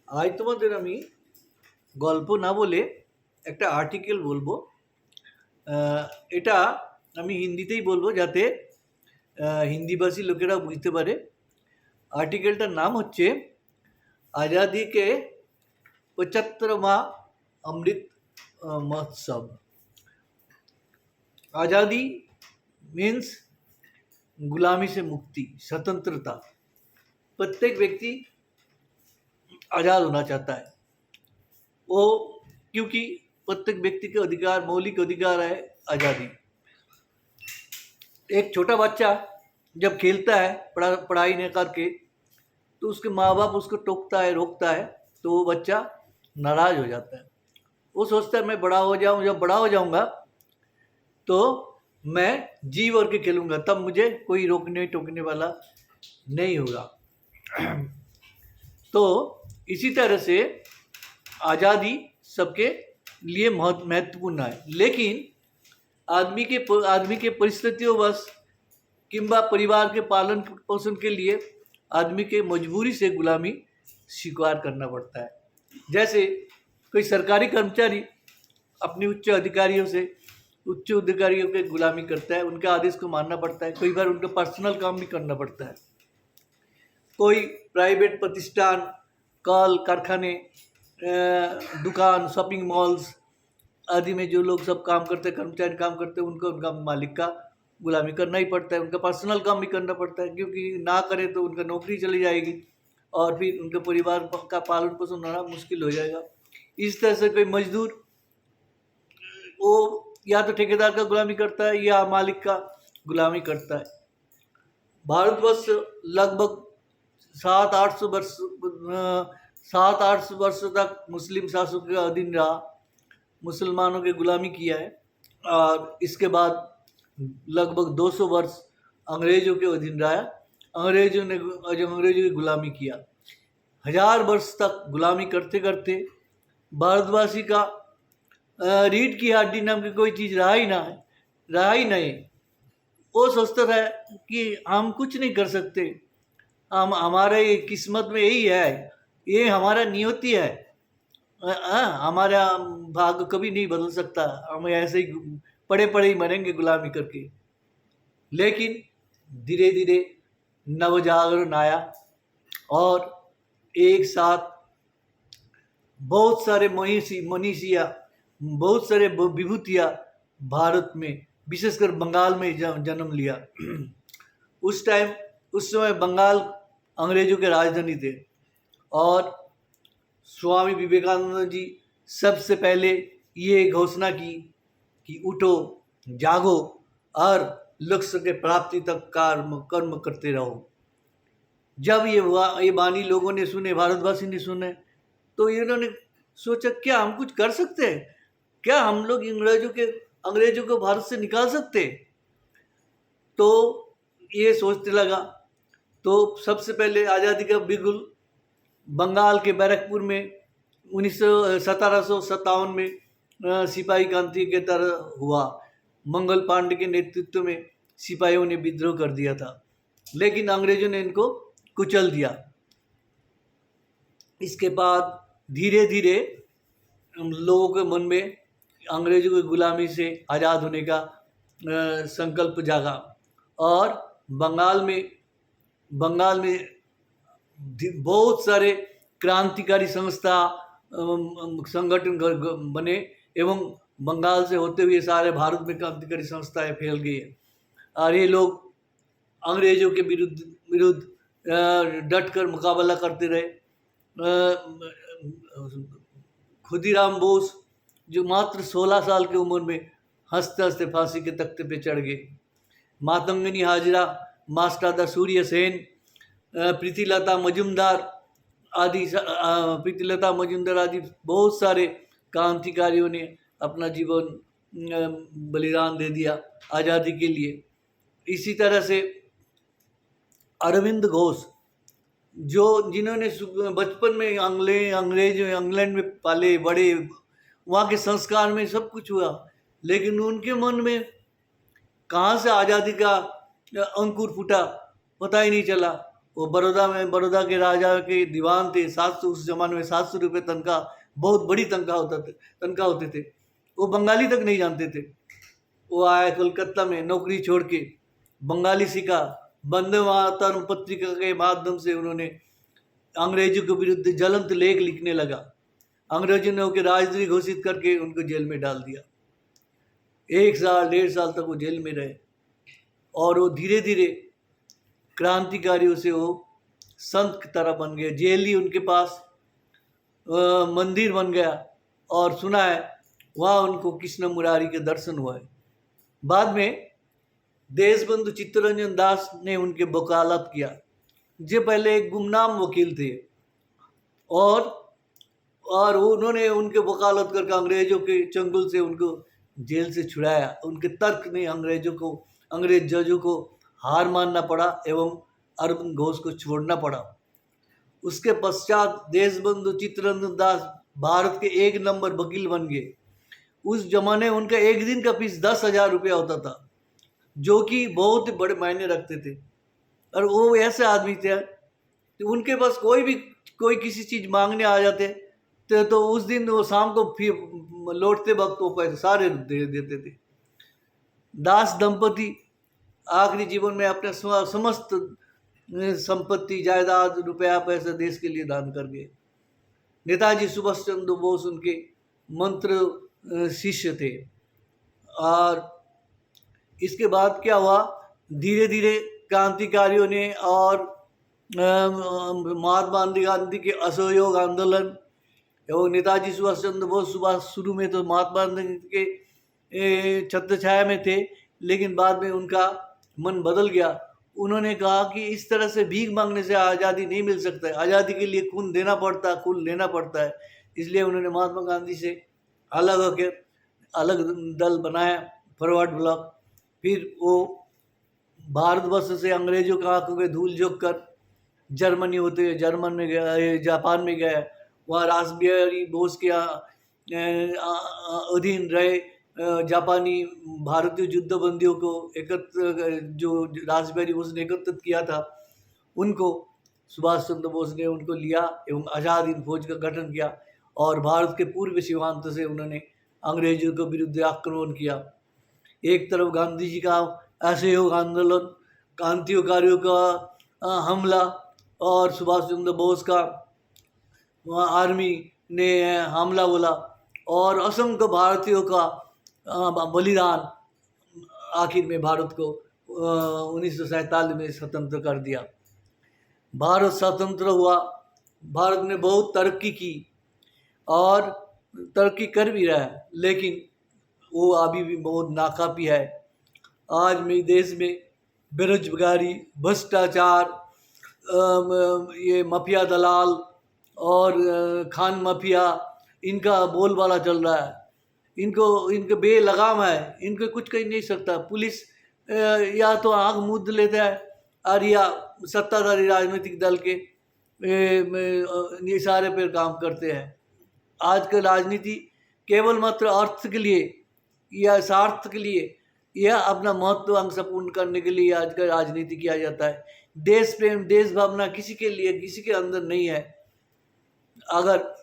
আজ তোমাদের আমি গল্প না বলে একটা আর্টিকেল বলবো। এটা আমি হিন্দিতেই বলবো যাতে হিন্দিভাষী লোকেরা বুঝতে পারে। আর্টিকেলটার নাম হচ্ছে आज़ादी के 75वां अमृत महोत्सव। आज़ादी मीन्स गुलामी से मुक्ति, स्वतंत्रता। प्रत्येक व्यक्ति आज़ाद होना चाहता है वो, क्योंकि प्रत्येक व्यक्ति के अधिकार, मौलिक अधिकार है आज़ादी। एक छोटा बच्चा जब खेलता है पढ़ाई नहीं करके, तो उसके माँ बाप उसको टोकता है, रोकता है, तो वो बच्चा नाराज हो जाता है। वो सोचता है मैं बड़ा हो जाऊं, जब बड़ा हो जाऊंगा तो मैं जी भर के खेलूंगा, तब मुझे कोई रोकने टोकने वाला नहीं होगा। तो इसी तरह से आज़ादी सबके लिए महत्वपूर्ण है, लेकिन आदमी के परिस्थितियों बस किंबा परिवार के पालन पोषण के लिए आदमी के मजबूरी से गुलामी स्वीकार करना पड़ता है। जैसे कोई सरकारी कर्मचारी अपने उच्च अधिकारियों के गुलामी करता है, उनके आदेश को मानना पड़ता है, कई बार उनका पर्सनल काम भी करना पड़ता है। कोई प्राइवेट प्रतिष्ठान, कल कारखाने, दुकान, शॉपिंग मॉल्स आदि में जो लोग सब काम करते हैं, कर्मचारी काम करते हैं, उनको उनका मालिक का गुलामी करना ही पड़ता है। उनका पर्सनल काम भी करना पड़ता है, क्योंकि ना करे तो उनका नौकरी चली जाएगी और फिर उनके परिवार का पालन पोषण होना मुश्किल हो जाएगा। इस तरह से कोई मजदूर वो या तो ठेकेदार का गुलामी करता है या मालिक का गुलामी करता है। भारतवर्ष लगभग 700-800 वर्ष तक मुस्लिम शासकों के अधीन रहा, मुसलमानों की गुलामी किया है, और इसके बाद लगभग 200 वर्ष अंग्रेजों के अधीन रहा। अंग्रेजों की गुलामी किया। 1000 वर्ष तक गुलामी करते करते भारतवासी का रीढ़ की हड्डी नाम की कोई चीज़ रहा ही नहीं। वो सोचता था कि हम कुछ नहीं कर सकते, हमारे किस्मत में यही है, ये हमारा नियति है, हमारा भाग्य कभी नहीं बदल सकता, हम ऐसे ही पड़े ही मरेंगे गुलामी करके। लेकिन धीरे धीरे नवजागरण आया और एक साथ बहुत सारे मनीषिया, बहुत सारे विभूतियाँ भारत में, विशेषकर बंगाल में जन्म लिया। उस समय बंगाल अंग्रेजों के राजधानी थे, और स्वामी विवेकानंद जी सबसे पहले ये घोषणा की कि उठो, जागो और लक्ष्य के प्राप्ति तक कर्म करते रहो। जब ये वाणी लोगों ने सुने, भारतवासी ने सुने, तो इन्होंने सोचा क्या हम कुछ कर सकते हैं, क्या हम लोग अंग्रेजों को भारत से निकाल सकते। तो ये सोचने लगा। तो सबसे पहले आज़ादी का बिगुल बंगाल के बैरकपुर में 1757 में सिपाही क्रांति के तरह हुआ। मंगल पांडे के नेतृत्व में सिपाहियों ने विद्रोह कर दिया था, लेकिन अंग्रेजों ने इनको कुचल दिया। इसके बाद धीरे धीरे लोगों के मन में अंग्रेजों की गुलामी से आज़ाद होने का संकल्प जागा, और बंगाल में बहुत सारे क्रांतिकारी संगठन बने, एवं बंगाल से होते हुए सारे भारत में क्रांतिकारी संस्थाएं फैल गई है। और ये लोग अंग्रेजों के विरुद्ध डट कर मुकाबला करते रहे। खुदीराम बोस जो मात्र 16 साल की उम्र में हंसते हंसते फांसी के तख्ते पे चढ़ गए। मातंगनी हाजरा, मास्टर सूर्य सेन, प्रीतिलता मजुमदार आदि बहुत सारे क्रांतिकारियों ने अपना जीवन बलिदान दे दिया आज़ादी के लिए। इसी तरह से अरविंद घोष, जिन्होंने बचपन में इंग्लैंड में पाले बड़े, वहाँ के संस्कार में सब कुछ हुआ, लेकिन उनके मन में कहाँ से आज़ादी का अंकुर फूटा पता ही नहीं चला। वो बड़ौदा के राजा के दीवान थे। 700 उस जमाने में 700 रुपये तनख्वाह, बहुत बड़ी तनख्वाह होते थे। वो बंगाली तक नहीं जानते थे। वो आया कोलकाता में, नौकरी छोड़ के बंगाली सीखा। वंदे मातरम पत्रिका के माध्यम से उन्होंने अंग्रेजों के विरुद्ध ज्वलंत लेख लिखने लगा। अंग्रेजों ने उनके राजद्रोही घोषित करके उनको जेल में डाल दिया। 1 साल 1.5 साल तक वो जेल में रहे और वो धीरे धीरे क्रांतिकारियों से वो संत की तरह बन गए। जेल ही उनके पास मंदिर बन गया और सुना है वहाँ उनको कृष्ण मुरारी के दर्शन हुआ है। बाद में देशबंधु चित्तरंजन दास ने उनके वकालत किया। जो पहले एक गुमनाम वकील थे और उन्होंने उनके वकालत करके अंग्रेजों के चंगुल से उनको जेल से छुड़ाया। उनके तर्क ने अंग्रेज जजों को हार मानना पड़ा एवं अरविंद घोष को छोड़ना पड़ा। उसके पश्चात देशबंधु चित्तरंजन दास भारत के 1 नंबर वकील बन गए। उस जमाने उनका एक दिन का फीस 10,000 रुपया होता था, जो कि बहुत बड़े मायने रखते थे। और वो ऐसे आदमी थे कि उनके पास कोई किसी चीज़ मांगने आ जाते तो उस दिन वो शाम को फिर लौटते वक्त वो पैसे सारे दे देते थे। दास दंपति आखिरी जीवन में अपने समस्त संपत्ति, जायदाद, रुपया पैसा देश के लिए दान कर गए। नेताजी सुभाष चंद्र बोस उनके मंत्र शिष्य थे। और इसके बाद क्या हुआ, धीरे धीरे क्रांतिकारियों ने और महात्मा गांधी के असहयोग आंदोलन एवं नेताजी सुभाष चंद्र बोस शुरू में तो महात्मा गांधी के छत्र छाया में थे, लेकिन बाद में उनका मन बदल गया। उन्होंने कहा कि इस तरह से भीख मांगने से आज़ादी नहीं मिल सकता है, आज़ादी के लिए खून देना पड़ता है, खून लेना पड़ता है। इसलिए उन्होंने महात्मा गांधी से अलग होकर अलग दल बनाया, फॉरवर्ड ब्लॉक। फिर वो भारतवर्ष से अंग्रेजों के आंखों में धूल झोंक कर जर्मनी होते हुए जापान में गया। वहाँ रासबिहारी बोस के अधीन रहे जापानी भारतीय युद्धबंदियों को जो रासबिहारी बोस ने एकत्रित किया था, उनको सुभाष चंद्र बोस ने उनको लिया एवं आज़ाद हिंद फौज का गठन किया और भारत के पूर्व सीमांत से उन्होंने अंग्रेजों के विरुद्ध आक्रमण किया। एक तरफ गांधी जी का असहयोग आंदोलन, क्रांतिकारियों का हमला और सुभाष चंद्र बोस का आर्मी ने हमला बोला और असंख्य भारतीयों का बलिदान आखिर में भारत को 1947 में स्वतंत्र कर दिया। भारत स्वतंत्र हुआ। भारत ने बहुत तरक्की की और तरक्की कर भी रहा है, लेकिन वो अभी भी बहुत नाकाफी है। आज मेरे देश में बेरोजगारी, भ्रष्टाचार, ये माफिया दलाल और खान माफिया, इनका बोलबाला चल रहा है। इनके बेलगाम है, इनको कुछ कह नहीं सकता। पुलिस या तो आँख मूंद लेता है और या सत्ताधारी राजनीतिक दल के इशारे पर काम करते हैं। आज का राजनीति केवल मात्र अर्थ के लिए या स्वार्थ के लिए या अपना महत्वाकांक्षा पूर्ण करने के लिए आज का राजनीति किया जाता है। देश प्रेम, देश भावना किसी के लिए, किसी के अंदर नहीं है। अगर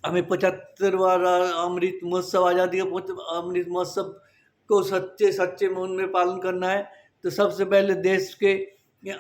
हमें 75वां अमृत महोत्सव, आज़ादी का अमृत महोत्सव को सच्चे मन में पालन करना है तो सबसे पहले देश के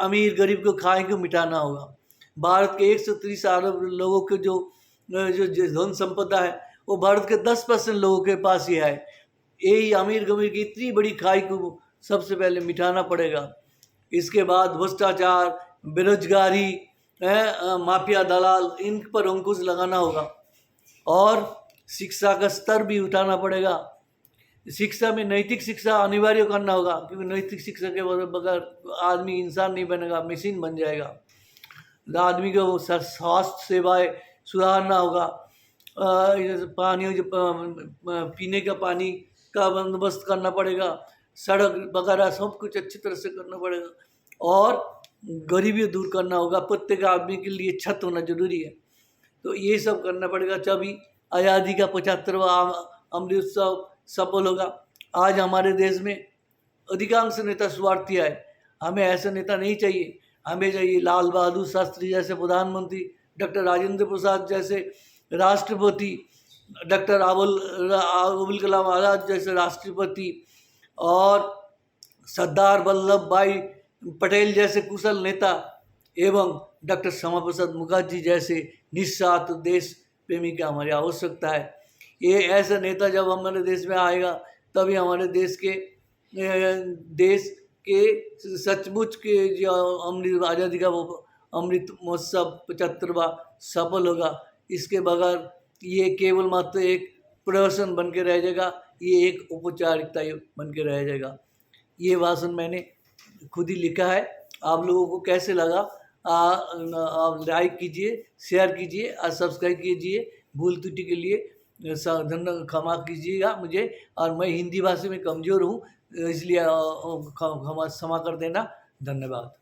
अमीर गरीब को खाए को मिटाना होगा। भारत के 130 अरब लोगों के जो धन संपदा है वो भारत के 10% लोगों के पास ही है। यही अमीर गमीर की इतनी बड़ी खाई को सबसे पहले मिटाना पड़ेगा। इसके बाद भ्रष्टाचार, बेरोजगारी, माफिया दलाल, इन पर अंकुश लगाना होगा और शिक्षा का स्तर भी उठाना पड़ेगा। शिक्षा में नैतिक शिक्षा अनिवार्य करना होगा, क्योंकि नैतिक शिक्षा के बगैर आदमी इंसान नहीं बनेगा, मशीन बन जाएगा। आदमी को स्वास्थ्य सेवाएं सुधारना होगा। पानी, पीने का पानी का बंदोबस्त करना पड़ेगा। सड़क वगैरह सब कुछ अच्छी तरह से करना पड़ेगा और गरीबी दूर करना होगा। प्रत्येक आदमी के लिए छत होना जरूरी है। तो ये सब करना पड़ेगा, तभी आज़ादी का 75वां अमृत उत्सव सफल होगा। आज हमारे देश में अधिकांश नेता स्वार्थी है। हमें ऐसा नेता नहीं चाहिए। हमें चाहिए लाल बहादुर शास्त्री जैसे प्रधानमंत्री, डॉक्टर राजेंद्र प्रसाद जैसे राष्ट्रपति, डॉक्टर अबुल कलाम आज़ाद जैसे राष्ट्रपति, और सरदार वल्लभ भाई पटेल जैसे कुशल नेता, एवं डॉक्टर श्यामा प्रसाद मुखर्जी जैसे निस्वार्थ देश प्रेमी की हमारी आवश्यकता है। ये ऐसा नेता जब हमारे देश में आएगा तभी हमारे देश के सचमुच के जो अमृत आज़ादी का वो अमृत महोत्सव 75वां सफल होगा। इसके बगैर ये केवल मात्र एक प्रहसन बन के रह जाएगा, ये एक औपचारिकता बन के रह जाएगा। ये भाषण मैंने खुद ही लिखा है। आप लोगों को कैसे लगा आप लाइक कीजिए, शेयर कीजिए और सब्सक्राइब कीजिए। भूल त्रुटि के लिए क्षमा कीजिएगा मुझे, और मैं हिंदी भाषा में कमज़ोर हूँ, इसलिए क्षमा कर देना। धन्यवाद।